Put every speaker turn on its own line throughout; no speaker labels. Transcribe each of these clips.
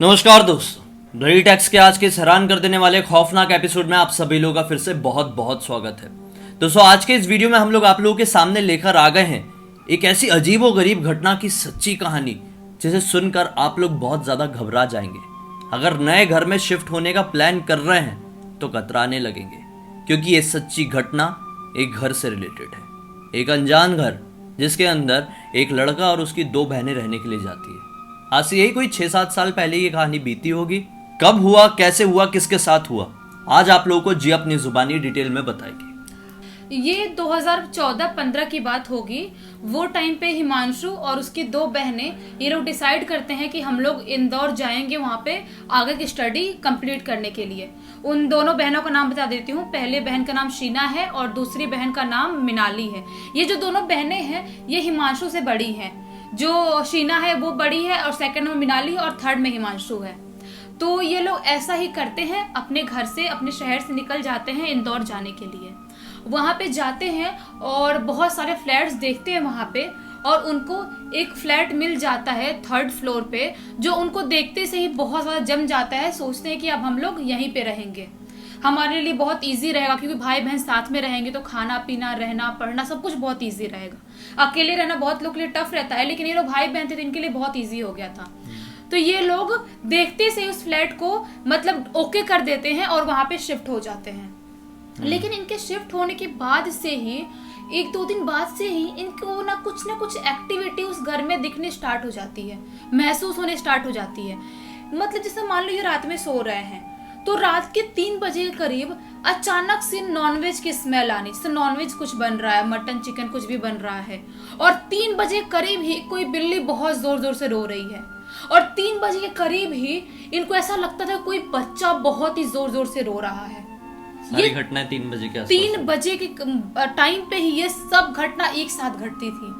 नमस्कार दोस्तों, bloody tax के आज के इस हैरान कर देने वाले खौफनाक एपिसोड में आप सभी लोगों का फिर से बहुत बहुत स्वागत है। दोस्तों, आज के इस वीडियो में हम लोग आप लोगों के सामने लेकर आ गए हैं एक ऐसी अजीबोगरीब घटना की सच्ची कहानी जिसे सुनकर आप लोग बहुत ज्यादा घबरा जाएंगे। अगर नए घर में शिफ्ट होने का प्लान कर रहे हैं तो कतराने लगेंगे, क्योंकि ये सच्ची घटना एक घर से रिलेटेड है। एक अनजान घर जिसके अंदर एक लड़का और उसकी दो बहनें रहने के लिए जाती है। आज से यही कोई 6-7 साल पहले ये कहानी बीती होगी। कब हुआ, कैसे हुआ, किसके साथ हुआ, आज आप लोगों को जी अपनी जुबानी डिटेल में बताएगी।
ये 2014-15 की बात होगी। वो टाइम पे हिमांशु और उसकी दो बहनें ये लोग डिसाइड करते हैं कि हम लोग इंदौर जाएंगे वहाँ पे आगे की स्टडी कंप्लीट करने के लिए। उन दोनों बहनों का नाम बता देती हूँ। पहले बहन का नाम शीना है और दूसरी बहन का नाम मिनाली है। ये जो दोनों बहनें हैं ये हिमांशु से बड़ी हैं। जो शीना है वो बड़ी है और सेकंड में मिनाली और थर्ड में हिमांशु है। तो ये लोग ऐसा ही करते हैं, अपने घर से अपने शहर से निकल जाते हैं इंदौर जाने के लिए। वहाँ पे जाते हैं और बहुत सारे फ्लैट्स देखते हैं वहाँ पे, और उनको एक फ्लैट मिल जाता है 3rd फ्लोर पे, जो उनको देखते से ही बहुत ज़्यादा जम जाता है। सोचते हैं कि अब हम लोग यहीं पे रहेंगे, हमारे लिए बहुत इजी रहेगा, क्योंकि भाई बहन साथ में रहेंगे तो खाना पीना रहना पढ़ना सब कुछ बहुत इजी रहेगा। अकेले रहना बहुत लोग के लिए टफ रहता है, लेकिन ये लोग भाई बहन थे तो इनके लिए बहुत इजी हो गया था। तो ये लोग देखते से उस फ्लैट को मतलब ओके कर देते हैं और वहां पे शिफ्ट हो जाते हैं। लेकिन इनके शिफ्ट होने के बाद से ही 1-2 दिन बाद से ही इनको ना कुछ एक्टिविटी उस घर में दिखने स्टार्ट हो जाती है, महसूस होने स्टार्ट हो जाती है। मतलब जैसे मान लो ये रात में सो रहे हैं तो रात के 3 बजे के करीब अचानक से नॉनवेज की स्मेल आनी, जैसे नॉनवेज कुछ बन रहा है, मटन चिकन कुछ भी बन रहा है, और 3 बजे करीब ही कोई बिल्ली बहुत जोर जोर से रो रही है, और 3 बजे के करीब ही इनको ऐसा लगता था कोई बच्चा बहुत ही जोर जोर से रो रहा है।
सारी घटनाएं 3 बजे के आसपास,
3 बजे के टाइम पे ही ये सब घटना एक साथ घटती थी।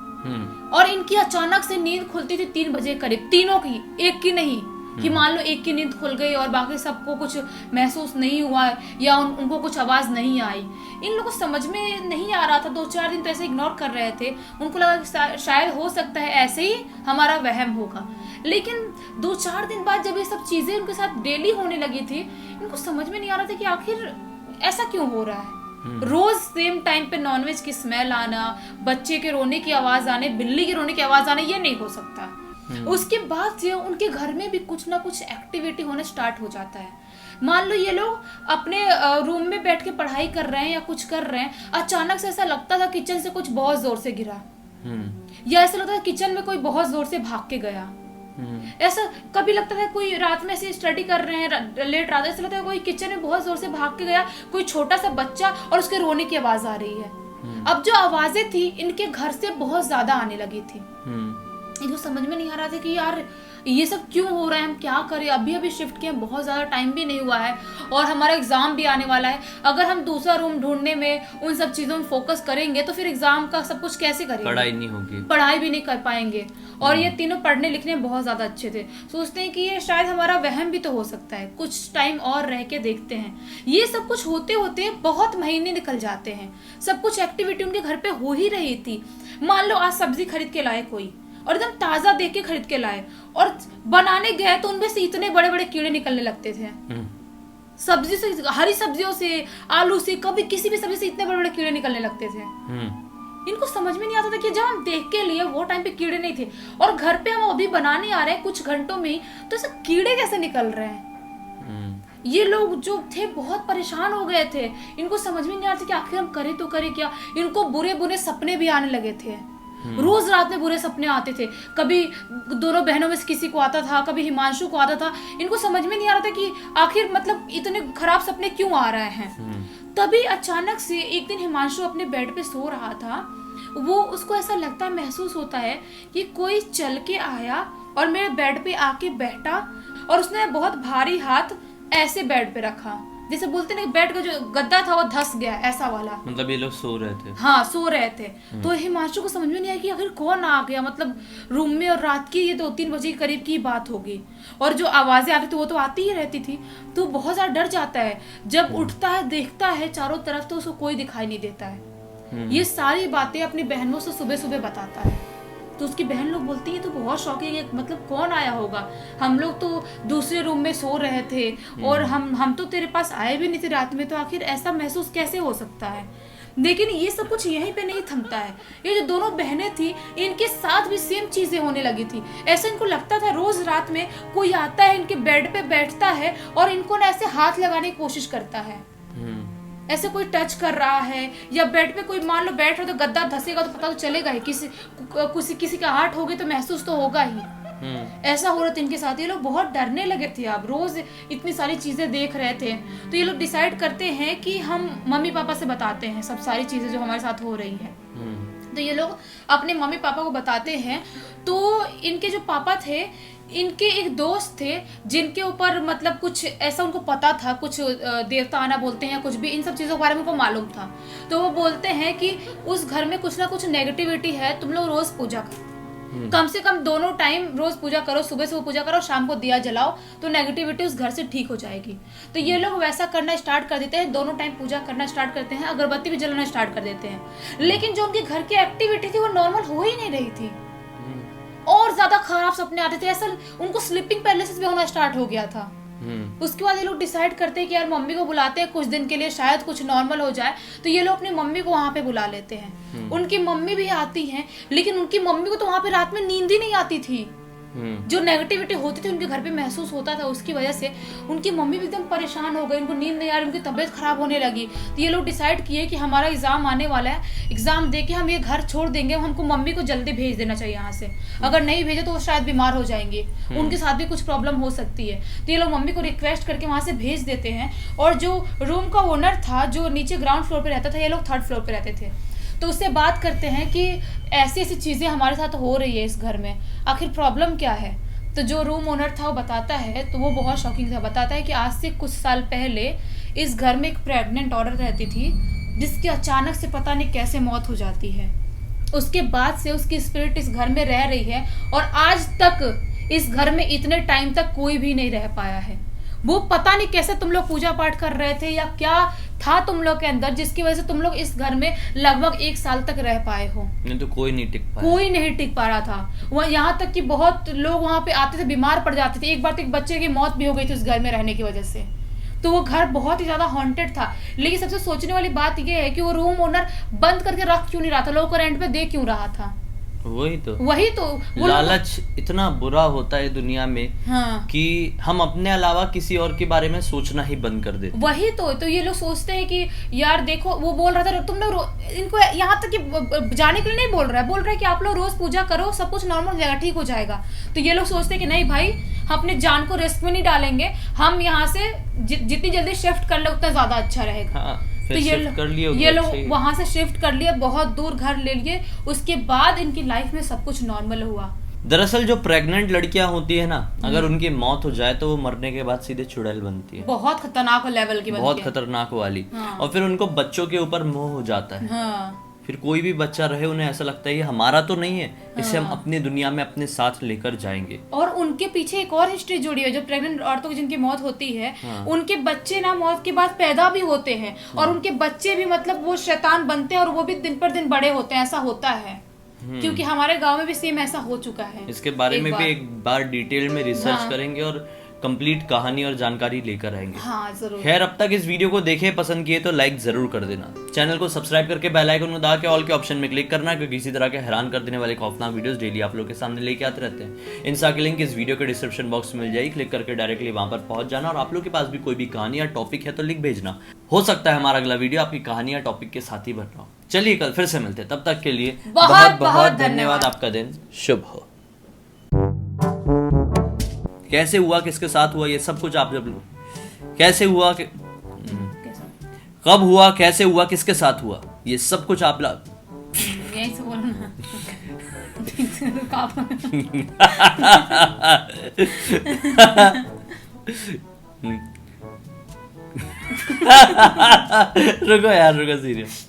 और इनकी अचानक से नींद खुलती थी 3 बजे करीब, तीनों की, एक की नहीं कि मान लो एक की नींद खुल गई और बाकी सबको कुछ महसूस नहीं हुआ या उनको कुछ आवाज नहीं आई। इन लोगों को समझ में नहीं आ रहा था। 2-4 दिन तो ऐसे इग्नोर कर रहे थे। उनको लगा शायद हो सकता है ऐसे ही हमारा वहम होगा। लेकिन 2-4 दिन बाद जब ये सब चीजें उनके साथ डेली होने लगी थी, इनको समझ में नहीं आ रहा था कि आखिर ऐसा क्यों हो रहा है। रोज सेम टाइम पे नॉनवेज की स्मेल आना, बच्चे के रोने की आवाज आने, बिल्ली के रोने की आवाज आने, ये नहीं हो सकता। उसके बाद से उनके घर में भी कुछ ना कुछ एक्टिविटी होने स्टार्ट हो जाता है। मान लो ये लोग अपने रूम में बैठ के पढ़ाई कर रहे हैं या कुछ कर रहे हैं, अचानक से ऐसा लगता था किचन से कुछ बहुत जोर से गिरा, या ऐसा लगता था किचन में कोई बहुत जोर से भाग के गया। ऐसा कभी लगता था कोई रात में ऐसे स्टडी कर रहे हैं लेट रात, ऐसा लगता है कोई किचन में बहुत जोर से भाग के गया, कोई छोटा सा बच्चा और उसके रोने की आवाज आ रही है। अब जो आवाजें थी इनके घर से बहुत ज्यादा आने लगी थी। इनको समझ में नहीं आ रहा था कि यार ये सब क्यों हो रहा है, हम क्या करें। अभी शिफ्ट किए, बहुत ज़्यादा टाइम भी नहीं हुआ है और हमारा एग्ज़ाम भी आने वाला है। अगर हम दूसरा रूम ढूंढने में उन सब चीज़ों में फोकस करेंगे तो फिर एग्ज़ाम का सब कुछ कैसे करेंगे,
पढ़ाई नहीं होगी,
पढ़ाई भी नहीं कर पाएंगे। और ये तीनों पढ़ने लिखने में बहुत ज़्यादा अच्छे थे। सोचते हैं कि ये शायद हमारा वहम भी तो हो सकता है, कुछ टाइम और रह के देखते हैं। ये सब कुछ होते होते बहुत महीने निकल जाते हैं। सब कुछ एक्टिविटी उनके घर पे हो ही रही थी। मान लो आज सब्जी खरीद के लाए कोई और एकदम ताजा देख के खरीद के लाए और बनाने गए तो उनमें से इतने बड़े बड़े कीड़े निकलने लगते थे। सब्जी से, हरी सब्जियों से, आलू से, कभी किसी भी सब्जी से इतने बड़े बड़े कीड़े निकलने लगते थे। इनको समझ में नहीं आता था कि जब हम देख के लिए वो टाइम पे कीड़े नहीं थे और घर पे हम अभी बनाने आ रहे हैं कुछ घंटों में, तो ऐसे कीड़े कैसे निकल रहे हैं। ये लोग जो थे बहुत परेशान हो गए थे। इनको समझ में नहीं आ रहा था कि आखिर हम करें तो करें क्या। इनको बुरे बुरे सपने भी आने लगे थे। रोज रात में बुरे सपने आते थे। कभी दोनों बहनों में से किसी को आता था, कभी हिमांशु को आता था। इनको समझ में नहीं आ रहा था कि आखिर मतलब इतने खराब सपने क्यों आ रहे हैं। तभी अचानक से एक दिन हिमांशु अपने बेड पे सो रहा था। वो उसको ऐसा लगता है, महसूस होता है कि कोई चल के आया और मेरे बेड पे आके बैठा और उसने बहुत भारी हाथ ऐसे बेड पे रखा, जैसे बोलते ना बेड का जो गद्दा था वो धस गया, ऐसा वाला।
मतलब ये लोग सो रहे थे।
हाँ, सो रहे थे। तो हिमांशु को समझ में नहीं आया कि आखिर कौन आ गया, मतलब रूम में। और रात की ये 2-3 बजे के करीब की बात होगी। और जो आवाजें आती थी वो तो आती ही रहती थी। तो बहुत ज्यादा डर जाता है। जब उठता है देखता है चारों तरफ तो उसको कोई दिखाई नहीं देता है। ये सारी बातें अपनी बहनों से सुबह सुबह बताता है तो उसकी बहन लोग बोलती है तो बहुत शॉकिंग है, मतलब कौन आया होगा, हम लोग तो दूसरे रूम में सो रहे थे और हम तो तेरे पास आए भी नहीं थे रात में, तो आखिर ऐसा महसूस कैसे हो सकता है। लेकिन ये सब कुछ यहीं पे नहीं थमता है, ये जो दोनों बहनें थी इनके साथ भी सेम चीजें होने लगी थी। ऐसा इनको लगता था रोज रात में कोई आता है, इनके बेड पे बैठता है और इनको ना ऐसे हाथ लगाने की कोशिश करता है, ऐसे कोई टच कर रहा है, या बेड पे कोई मान लो बैठ रहा तो गद्दा धसेगा तो पता तो चलेगा ही, किसी का हार्ट हो गई तो महसूस तो होगा ही। ऐसा हो रहा था इनके साथ। ये लोग बहुत डरने लगे थे, अब रोज इतनी सारी चीजें देख रहे थे, तो ये लोग डिसाइड करते हैं कि हम मम्मी पापा से बताते हैं सब सारी चीजें जो हमारे साथ हो रही हैं। तो ये लोग अपने मम्मी पापा को बताते हैं। तो इनके जो पापा थे, इनके एक दोस्त थे जिनके ऊपर मतलब कुछ ऐसा उनको पता था, कुछ देवता आना बोलते हैं, कुछ भी इन सब चीज़ों के बारे में उनको मालूम था। तो वो बोलते हैं कि उस घर में कुछ ना कुछ नेगेटिविटी है, तुम लोग रोज पूजा करो, कम से कम दोनों टाइम रोज पूजा करो, सुबह सुबह पूजा करो, शाम को दिया जलाओ, तो नेगेटिविटी उस घर से ठीक हो जाएगी। तो ये लोग वैसा करना स्टार्ट कर देते हैं, दोनों टाइम पूजा करना स्टार्ट करते हैं, अगरबत्ती भी जलाना स्टार्ट कर देते हैं। लेकिन जो उनके घर की एक्टिविटी थी वो नॉर्मल हो ही नहीं रही थी, और ज्यादा खराब सपने आते थे, ऐसा उनको स्लीपिंग पैरालिसिस भी होना स्टार्ट हो गया था। उसके बाद ये लोग डिसाइड करते हैं कि यार मम्मी को बुलाते हैं कुछ दिन के लिए, शायद कुछ नॉर्मल हो जाए। तो ये लोग अपनी मम्मी को वहां पे बुला लेते हैं। उनकी मम्मी भी आती हैं, लेकिन उनकी मम्मी को तो वहां पे रात में नींद ही नहीं आती थी। जो नेगेटिविटी होती थी उनके घर पे महसूस होता था, उसकी वजह से उनकी मम्मी भी एकदम परेशान हो गई, उनको नींद नहीं आ रही, उनकी तबीयत खराब होने लगी। तो ये लोग डिसाइड किए कि हमारा एग्जाम आने वाला है, एग्जाम दे के हम ये घर छोड़ देंगे, हमको मम्मी को जल्दी भेज देना चाहिए यहाँ से, अगर नहीं भेजे तो वो शायद बीमार हो जाएंगे, उनके साथ भी कुछ प्रॉब्लम हो सकती है। तो ये लोग मम्मी को रिक्वेस्ट करके वहाँ से भेज देते हैं। और जो रूम का ओनर था, जो नीचे ग्राउंड फ्लोर पे रहता था, ये लोग थर्ड फ्लोर पे रहते थे, तो उससे बात करते हैं कि ऐसी ऐसी चीज़ें हमारे साथ हो रही है इस घर में, आखिर प्रॉब्लम क्या है। तो जो रूम ओनर था वो बताता है, तो वो बहुत शॉकिंग था, बताता है कि आज से कुछ साल पहले इस घर में एक प्रेग्नेंट औरत रहती थी, जिसकी अचानक से पता नहीं कैसे मौत हो जाती है। उसके बाद से उसकी स्पिरिट इस घर में रह रही है, और आज तक इस घर में इतने टाइम तक कोई भी नहीं रह पाया है। वो पता नहीं कैसे तुम लोग पूजा पाठ कर रहे थे या क्या था तुम लोग के अंदर, जिसकी वजह से तुम लोग इस घर में लगभग 1 साल तक रह पाए हो।
नहीं तो कोई नहीं टिक पाया,
कोई नहीं टिक पा रहा था। वह यहाँ तक कि बहुत लोग वहाँ पे आते थे, बीमार पड़ जाते थे। एक बार तो एक बच्चे की मौत भी हो गई थी उस घर में रहने की वजह से। तो वो घर बहुत ही ज्यादा हॉन्टेड था। लेकिन सबसे सोचने वाली बात ये है कि वो रूम ओनर बंद करके रख क्यों नहीं रहा था, लोगों को रेंट पे दे क्यों रहा था।
वही तो
वो
लालच इतना बुरा होता है दुनिया में।
हाँ।
कि हम अपने अलावा किसी और के बारे में सोचना ही बंद कर देते।
वही तो ये लोग सोचते हैं कि यार देखो, वो बोल रहा था तुम लोग, इनको यहाँ तक कि जाने के लिए नहीं बोल रहा है कि आप लोग रोज पूजा करो, सब कुछ नॉर्मल हो जाएगा, ठीक हो जाएगा। तो ये लोग सोचते हैं कि नहीं भाई, हम अपने जान को रिस्क में नहीं डालेंगे, हम यहाँ से जितनी जल्दी शिफ्ट कर ले उतना ज्यादा अच्छा रहेगा।
हाँ,
तो ये लोग वहां से शिफ्ट कर लिए, बहुत दूर घर ले लिए। उसके बाद इनकी लाइफ में सब कुछ नॉर्मल हुआ।
दरअसल जो प्रेग्नेंट लड़कियां होती है ना, अगर उनकी मौत हो जाए तो वो मरने के बाद सीधे चुड़ैल बनती है,
बहुत खतरनाक लेवल की बनती है,
बहुत खतरनाक वाली।
हाँ।
और फिर उनको बच्चों के ऊपर मोह हो जाता है।
हाँ।
फिर कोई भी बच्चा रहे, उन्हें ऐसा लगता है ये हमारा तो नहीं है, इसे हम अपनी दुनिया में अपने साथ लेकर जाएंगे।
और उनके पीछे एक और हिस्ट्री जुड़ी है, जो प्रेग्नेंट औरतों की जिनकी मौत होती है, उनके बच्चे ना मौत के बाद पैदा भी होते हैं, और उनके बच्चे भी मतलब वो शैतान बनते हैं, और वो भी दिन पर दिन बड़े होते हैं। ऐसा होता है, क्योंकि हमारे गांव में भी सेम ऐसा हो चुका है।
इसके बारे में भी एक बार डिटेल में रिसर्च करेंगे और कंप्लीट कहानी और जानकारी लेकर आएंगे।
हाँ, जरूर।
खैर, अब तक इस वीडियो को देखे, पसंद किए तो लाइक जरूर कर देना। चैनल को सब्सक्राइब करके बेल आइकन को दबा के ऑल के ऑप्शन में क्लिक करना, क्योंकि इसी तरह के हैरान कर देने वाले खौफनाक वीडियोस डेली आप लोग के सामने लेके आते रहते हैं। इनसा की लिंक इस वीडियो के डिस्क्रिप्शन बॉक्स में मिल जाएगी, क्लिक करके डायरेक्टली वहां पर पहुंच जाना। और आप लोग के पास भी कोई भी कहानी या टॉपिक है तो लिख भेजना, हो सकता है हमारा अगला वीडियो आपकी कहानी या टॉपिक के साथ ही बन रहा हो। चलिए कल फिर से मिलते हैं, तब तक के लिए बहुत बहुत धन्यवाद। आपका दिन शुभ हो। कैसे हुआ, किसके साथ हुआ, ये सब कुछ आप जब कैसे हुआ, कब हुआ, कैसे हुआ, किसके साथ हुआ, ये सब कुछ आप
यही से बोलो ना।
रुको यार, रुको, सीरियस।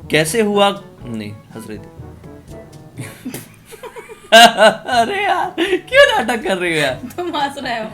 कैसे हुआ, नहीं हंस रही थी। अरे यार, क्यों नाटक कर रही हो यार?
तुम हंस रहे हो।